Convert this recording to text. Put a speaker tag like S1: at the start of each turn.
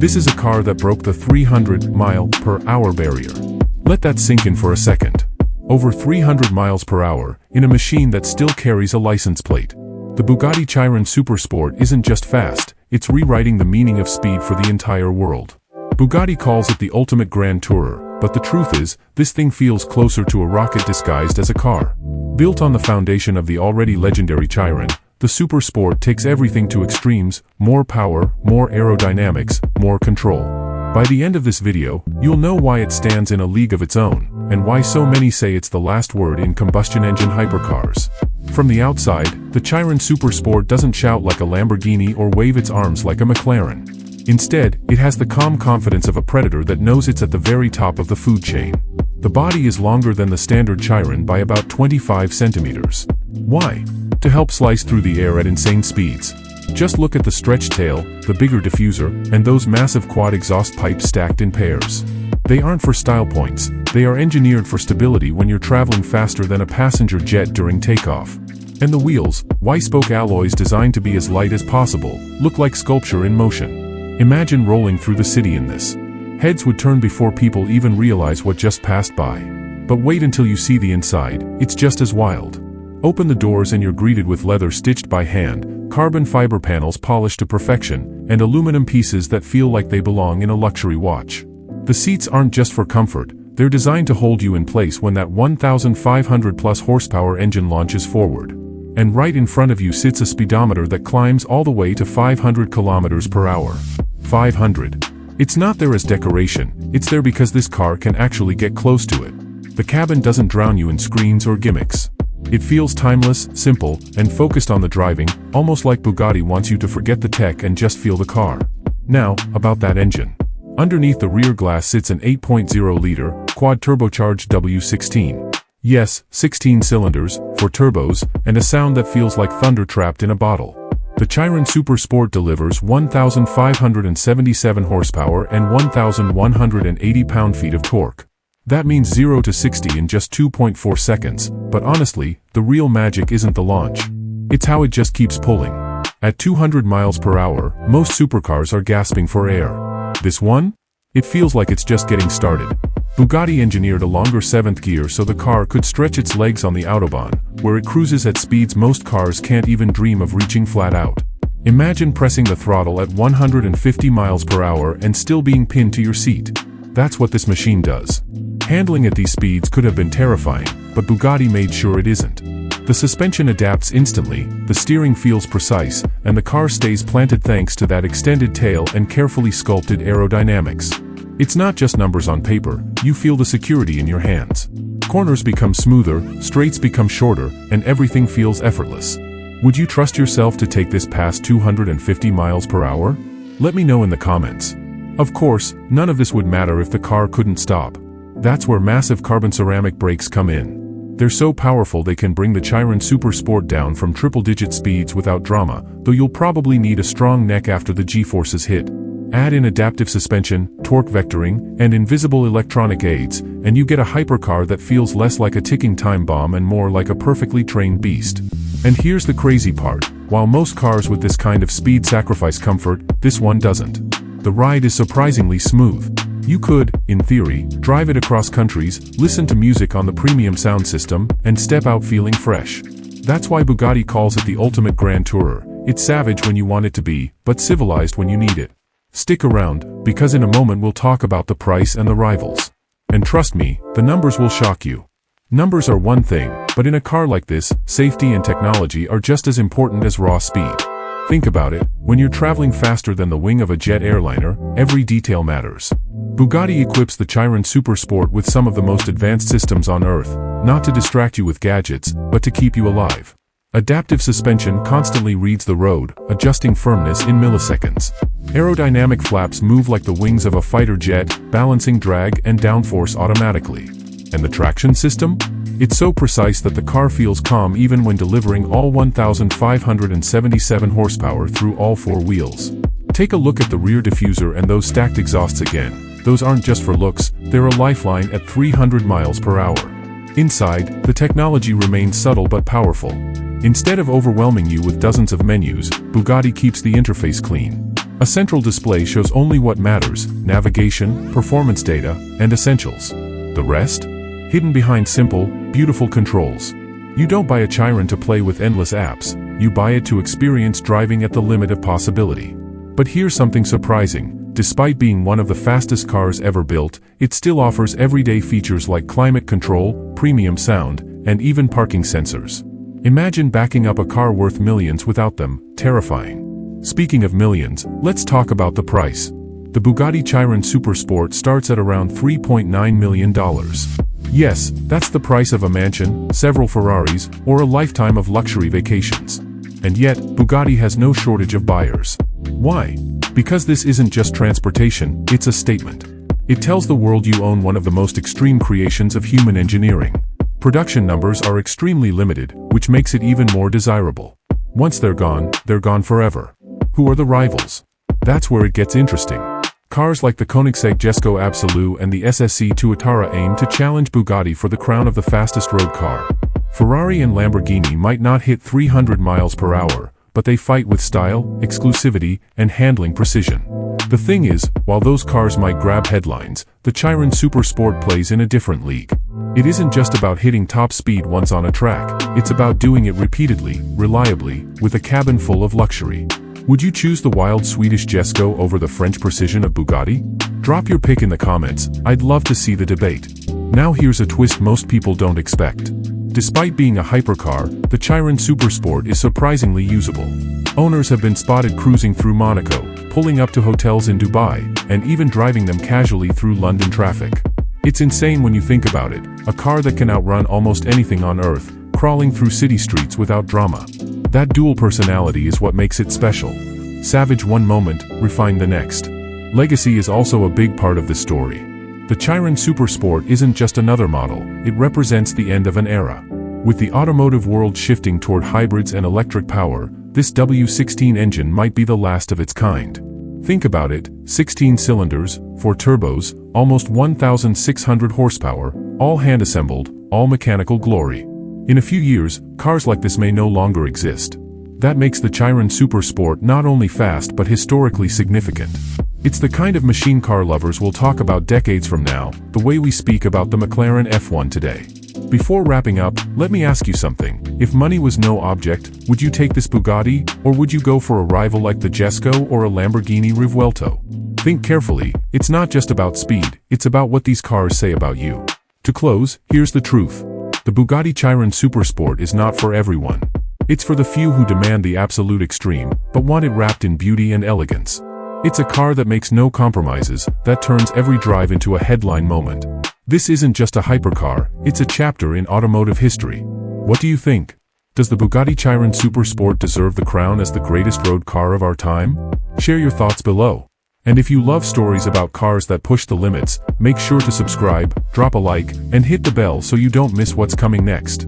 S1: This is a car that broke the 300-mile-per-hour barrier. Let that sink in for a second. Over 300 miles per hour, in a machine that still carries a license plate. The Bugatti Chiron Supersport isn't just fast, it's rewriting the meaning of speed for the entire world. Bugatti calls it the ultimate grand tourer, but the truth is, this thing feels closer to a rocket disguised as a car. Built on the foundation of the already legendary Chiron, the Supersport takes everything to extremes: more power, more aerodynamics, more control. By the end of this video, you'll know why it stands in a league of its own, and why so many say it's the last word in combustion engine hypercars. From the outside, the Chiron Supersport doesn't shout like a Lamborghini or wave its arms like a McLaren. Instead, it has the calm confidence of a predator that knows it's at the very top of the food chain. The body is longer than the standard Chiron by about 25 centimeters. Why? To help slice through the air at insane speeds. Just look at the stretched tail, the bigger diffuser, and those massive quad exhaust pipes stacked in pairs. They aren't for style points, they are engineered for stability when you're traveling faster than a passenger jet during takeoff. And the wheels, Y-spoke alloys designed to be as light as possible, look like sculpture in motion. Imagine rolling through the city in this. Heads would turn before people even realize what just passed by. But wait until you see the inside, it's just as wild. Open the doors and you're greeted with leather stitched by hand, carbon fiber panels polished to perfection, and aluminum pieces that feel like they belong in a luxury watch. The seats aren't just for comfort, they're designed to hold you in place when that 1,500+ horsepower engine launches forward. And right in front of you sits a speedometer that climbs all the way to 500 kilometers per hour. 500. It's not there as decoration, it's there because this car can actually get close to it. The cabin doesn't drown you in screens or gimmicks. It feels timeless, simple, and focused on the driving, almost like Bugatti wants you to forget the tech and just feel the car. Now, about that engine. Underneath the rear glass sits an 8.0-liter, quad-turbocharged W16. Yes, 16 cylinders, for turbos, and a sound that feels like thunder trapped in a bottle. The Chiron Supersport delivers 1,577 horsepower and 1,180 pound-feet of torque. That means 0 to 60 in just 2.4 seconds, but honestly, the real magic isn't the launch. It's how it just keeps pulling. At 200 miles per hour, most supercars are gasping for air. This one? It feels like it's just getting started. Bugatti engineered a longer 7th gear so the car could stretch its legs on the Autobahn, where it cruises at speeds most cars can't even dream of reaching flat out. Imagine pressing the throttle at 150 miles per hour and still being pinned to your seat. That's what this machine does. Handling at these speeds could have been terrifying, but Bugatti made sure it isn't. The suspension adapts instantly, the steering feels precise, and the car stays planted thanks to that extended tail and carefully sculpted aerodynamics. It's not just numbers on paper, you feel the security in your hands. Corners become smoother, straights become shorter, and everything feels effortless. Would you trust yourself to take this past 250 miles per hour? Let me know in the comments. Of course, none of this would matter if the car couldn't stop. That's where massive carbon ceramic brakes come in. They're so powerful they can bring the Chiron Supersport down from triple-digit speeds without drama, though you'll probably need a strong neck after the G-forces hit. Add in adaptive suspension, torque vectoring, and invisible electronic aids, and you get a hypercar that feels less like a ticking time bomb and more like a perfectly trained beast. And here's the crazy part. While most cars with this kind of speed sacrifice comfort, this one doesn't. The ride is surprisingly smooth. You could, in theory, drive it across countries, listen to music on the premium sound system, and step out feeling fresh. That's why Bugatti calls it the ultimate grand tourer. It's savage when you want it to be, but civilized when you need it. Stick around, because in a moment we'll talk about the price and the rivals. And trust me, the numbers will shock you. Numbers are one thing, but in a car like this, safety and technology are just as important as raw speed. Think about it, when you're traveling faster than the wing of a jet airliner, every detail matters. Bugatti equips the Chiron Supersport with some of the most advanced systems on Earth, not to distract you with gadgets, but to keep you alive. Adaptive suspension constantly reads the road, adjusting firmness in milliseconds. Aerodynamic flaps move like the wings of a fighter jet, balancing drag and downforce automatically. And the traction system? It's so precise that the car feels calm even when delivering all 1,577 horsepower through all four wheels. Take a look at the rear diffuser and those stacked exhausts again. Those aren't just for looks, they're a lifeline at 300 miles per hour. Inside, the technology remains subtle but powerful. Instead of overwhelming you with dozens of menus, Bugatti keeps the interface clean. A central display shows only what matters: navigation, performance data, and essentials. The rest? Hidden behind simple, beautiful controls. You don't buy a Chiron to play with endless apps, you buy it to experience driving at the limit of possibility. But here's something surprising: despite being one of the fastest cars ever built, it still offers everyday features like climate control, premium sound, and even parking sensors. Imagine backing up a car worth millions without them. Terrifying. Speaking of millions, let's talk about the price. The Bugatti Chiron Supersport starts at around $3.9 million. Yes, that's the price of a mansion, several Ferraris, or a lifetime of luxury vacations. And yet, Bugatti has no shortage of buyers. Why? Because this isn't just transportation, it's a statement. It tells the world you own one of the most extreme creations of human engineering. Production numbers are extremely limited, which makes it even more desirable. Once they're gone forever. Who are the rivals? That's where it gets interesting. Cars like the Koenigsegg Jesko Absolute and the SSC Tuatara aim to challenge Bugatti for the crown of the fastest road car. Ferrari and Lamborghini might not hit 300 miles per hour, but they fight with style, exclusivity, and handling precision. The thing is, while those cars might grab headlines, the Chiron Supersport plays in a different league. It isn't just about hitting top speed once on a track, it's about doing it repeatedly, reliably, with a cabin full of luxury. Would you choose the wild Swedish Jesko over the French precision of Bugatti? Drop your pick in the comments, I'd love to see the debate. Now here's a twist most people don't expect. Despite being a hypercar, the Chiron Supersport is surprisingly usable. Owners have been spotted cruising through Monaco, pulling up to hotels in Dubai, and even driving them casually through London traffic. It's insane when you think about it, a car that can outrun almost anything on Earth, crawling through city streets without drama. That dual personality is what makes it special. Savage one moment, refined the next. Legacy is also a big part of the story. The Chiron Supersport isn't just another model, it represents the end of an era. With the automotive world shifting toward hybrids and electric power, this W16 engine might be the last of its kind. Think about it: 16 cylinders, 4 turbos, almost 1,600 horsepower, all hand-assembled, all mechanical glory. In a few years, cars like this may no longer exist. That makes the Chiron Supersport not only fast but historically significant. It's the kind of machine car lovers we'll talk about decades from now, the way we speak about the McLaren F1 today. Before wrapping up, let me ask you something. If money was no object, would you take this Bugatti, or would you go for a rival like the Jesko or a Lamborghini Rivuelto? Think carefully, it's not just about speed, it's about what these cars say about you. To close, here's the truth. The Bugatti Chiron Supersport is not for everyone. It's for the few who demand the absolute extreme, but want it wrapped in beauty and elegance. It's a car that makes no compromises, that turns every drive into a headline moment. This isn't just a hypercar, it's a chapter in automotive history. What do you think? Does the Bugatti Chiron Supersport deserve the crown as the greatest road car of our time? Share your thoughts below. And if you love stories about cars that push the limits, make sure to subscribe, drop a like, and hit the bell so you don't miss what's coming next.